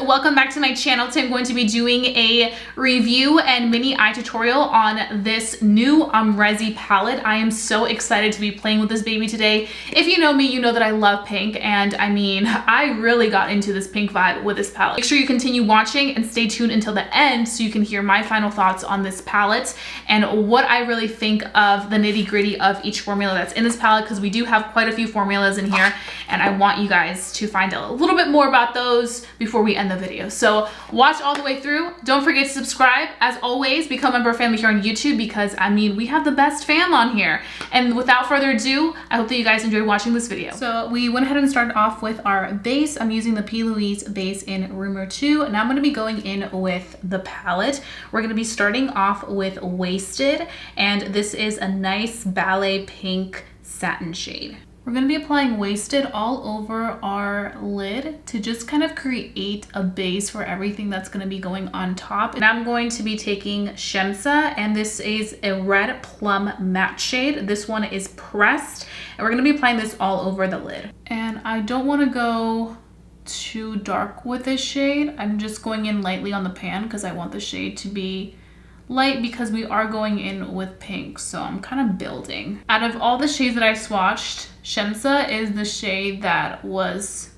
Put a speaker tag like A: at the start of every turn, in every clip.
A: welcome back to my channel. Today I'm going to be doing a review and mini eye tutorial on this new Amrezy palette. I am so excited to be playing with this baby today. If you know me, you know that I love pink, and I mean, I really got into this pink vibe with this palette. Make sure you continue watching and stay tuned until the end so you can hear my final thoughts on this palette and what I really think of the nitty-gritty of each formula that's in this palette, because we do have quite a few formulas in here and I want you guys to find out a little bit more about those before we end the video. So watch all the way through. Don't forget to subscribe. As always, become a member of family here on YouTube, because I mean, we have the best fam on here. And without further ado, I hope that you guys enjoyed watching this video. So we went ahead and started off with our base. I'm using the P. Louise base in Rumor 2. Now I'm going to be going in with the palette. We're going to be starting off with Wasted, and this is a nice ballet pink satin shade. We're going to be applying Wasted all over our lid to just kind of create a base for everything that's going to be going on top. And I'm going to be taking Shemsa, and this is a red plum matte shade. This one is pressed, and we're going to be applying this all over the lid. And I don't want to go too dark with this shade. I'm just going in lightly on the pan because I want the shade to be light, because we are going in with pink, so I'm kind of building. Out of all the shades that I swatched, Shemsa is the shade that was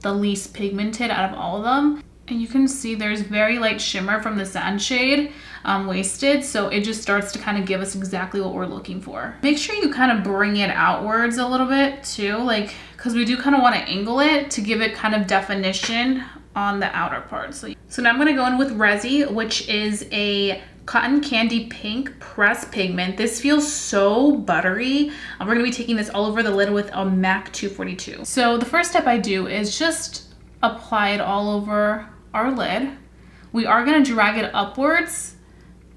A: the least pigmented out of all of them. And you can see there's very light shimmer from the satin shade, Wasted, so it just starts to kind of give us exactly what we're looking for. Make sure you kind of bring it outwards a little bit too, like, because we do kind of want to angle it to give it kind of definition on the outer part. So now I'm going to go in with Rezi, which is a cotton candy pink pressed pigment. This feels so buttery. We're going to be taking this all over the lid with a MAC 242. So the first step I do is just apply it all over our lid. We are going to drag it upwards,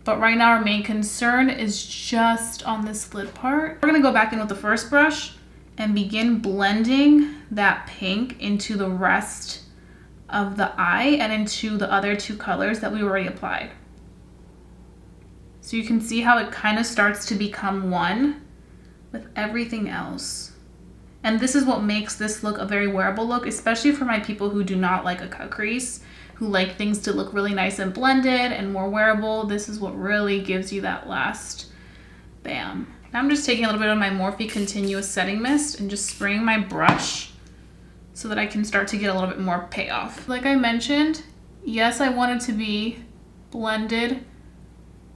A: but right now our main concern is just on this lid part. We're going to go back in with the first brush and begin blending that pink into the rest of the eye and into the other two colors that we already applied. So you can see how it kind of starts to become one with everything else. And this is what makes this look a very wearable look, especially for my people who do not like a cut crease, who like things to look really nice and blended and more wearable. This is what really gives you that last bam. Now I'm just taking a little bit of my Morphe Continuous Setting Mist and just spraying my brush so that I can start to get a little bit more payoff. Like I mentioned, yes, I want it to be blended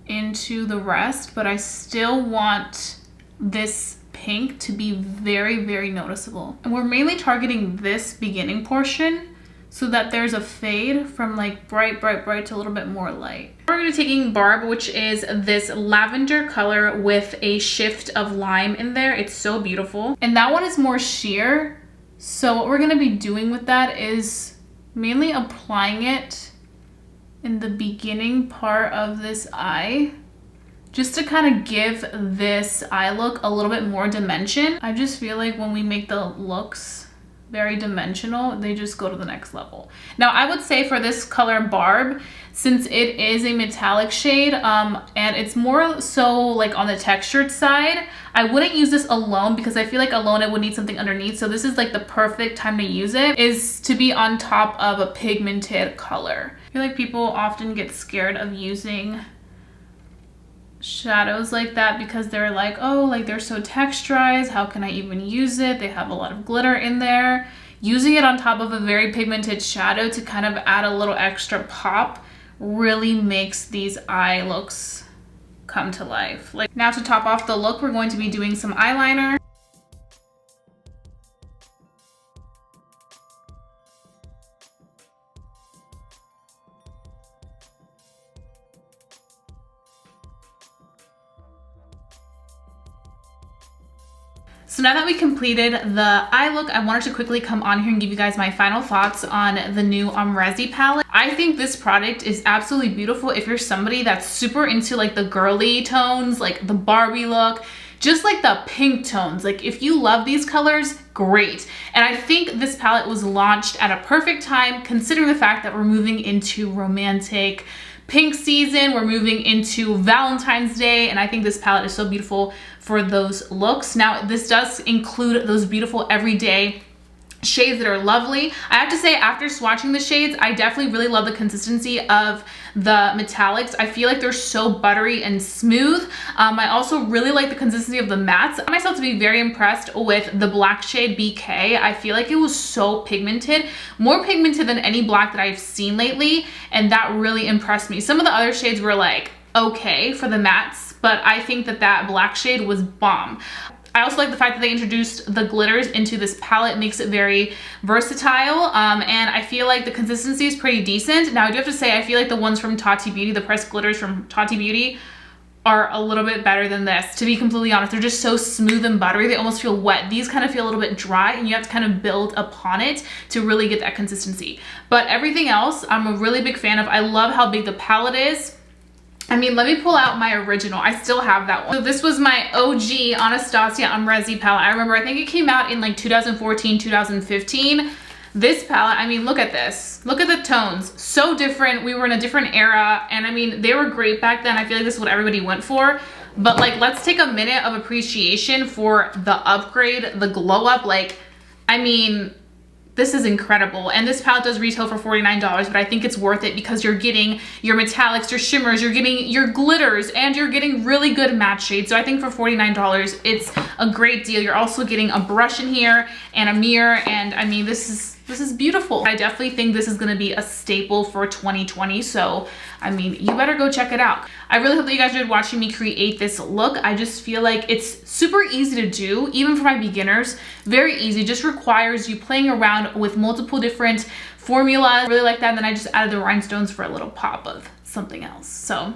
A: into the rest, but I still want this pink to be very, very noticeable. And we're mainly targeting this beginning portion so that there's a fade from like bright, bright, bright to a little bit more light. We're going to be taking Barb, which is this lavender color with a shift of lime in there. It's so beautiful. And that one is more sheer. So what we're going to be doing with that is mainly applying it in the beginning part of this eye, just to kind of give this eye look a little bit more dimension. I just feel like when we make the looks very dimensional, they just go to the next level. Now I would say for this color Barb, since it is a metallic shade and it's more so like on the textured side, I wouldn't use this alone, because I feel like alone it would need something underneath. So this is like the perfect time to use it, is to be on top of a pigmented color. I feel like people often get scared of using shadows like that because they're like, oh, like they're so texturized, how can I even use it? They have a lot of glitter in there. Using it on top of a very pigmented shadow to kind of add a little extra pop really makes these eye looks come to life. Like, now to top off the look, we're going to be doing some eyeliner. So now that we completed the eye look, I wanted to quickly come on here and give you guys my final thoughts on the new Amrezy palette. I think this product is absolutely beautiful if you're somebody that's super into like the girly tones, like the Barbie look, just like the pink tones. Like if you love these colors, great. And I think this palette was launched at a perfect time, considering the fact that we're moving into romantic pink season, we're moving into Valentine's Day, and I think this palette is so beautiful for those looks. Now, this does include those beautiful everyday shades that are lovely. I have to say, after swatching the shades, I definitely really love the consistency of the metallics. I feel like they're so buttery and smooth. I also really like the consistency of the mattes. I found myself to be very impressed with the black shade BK. I feel like it was so pigmented, more pigmented than any black that I've seen lately, and that really impressed me. Some of the other shades were like okay for the mattes, but I think that that black shade was bomb. I also like the fact that they introduced the glitters into this palette. It makes it very versatile, and I feel like the consistency is pretty decent. Now I do have to say, I feel like the ones from Tati Beauty, the pressed glitters from Tati Beauty, are a little bit better than this, to be completely honest. They're just so smooth and buttery, they almost feel wet. These kind of feel a little bit dry, and you have to kind of build upon it to really get that consistency. But everything else, I'm a really big fan of. I love how big the palette is. I mean, let me pull out my original. I still have that one. So this was my OG Anastasia Amrezy palette. I remember, I think it came out in like 2014, 2015. This palette, I mean, look at this. Look at the tones. So different. We were in a different era, and I mean, they were great back then. I feel like this is what everybody went for. But like, let's take a minute of appreciation for the upgrade, the glow up. Like, I mean, this is incredible. And this palette does retail for $49, but I think it's worth it because you're getting your metallics, your shimmers, you're getting your glitters, and you're getting really good matte shades. So I think for $49, it's a great deal. You're also getting a brush in here and a mirror, and I mean, this is beautiful. I definitely think this is gonna be a staple for 2020. So, I mean, you better go check it out. I really hope that you guys enjoyed watching me create this look. I just feel like it's super easy to do, even for my beginners. Very easy, just requires you playing around with multiple different formulas. I really like that. And then I just added the rhinestones for a little pop of something else. So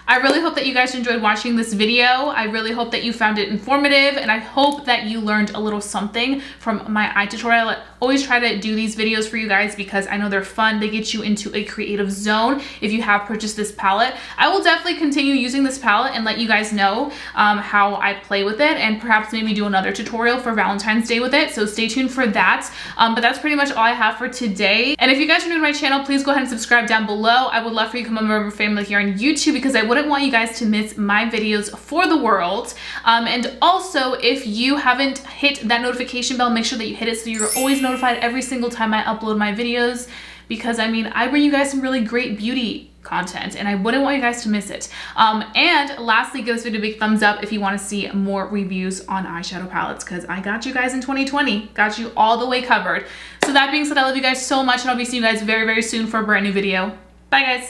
A: I really hope that you guys enjoyed watching this video. I really hope that you found it informative, and I hope that you learned a little something from my eye tutorial. I always try to do these videos for you guys because I know they're fun. They get you into a creative zone if you have purchased this palette. I will definitely continue using this palette and let you guys know how I play with it, and perhaps maybe do another tutorial for Valentine's Day with it. So stay tuned for that. But that's pretty much all I have for today. And if you guys are new to my channel, please go ahead and subscribe down below. I would love for you to become a member of our family here on YouTube because I wouldn't want you guys to miss my videos for the world. And also, if you haven't hit that notification bell, make sure that you hit it so you're always notified every single time I upload my videos, because I mean, I bring you guys some really great beauty content and I wouldn't want you guys to miss it. And lastly, give this video a big thumbs up if you want to see more reviews on eyeshadow palettes, because I got you guys in 2020, got you all the way covered. So that being said, I love you guys so much, and I'll be seeing you guys very, very soon for a brand new video. Bye guys.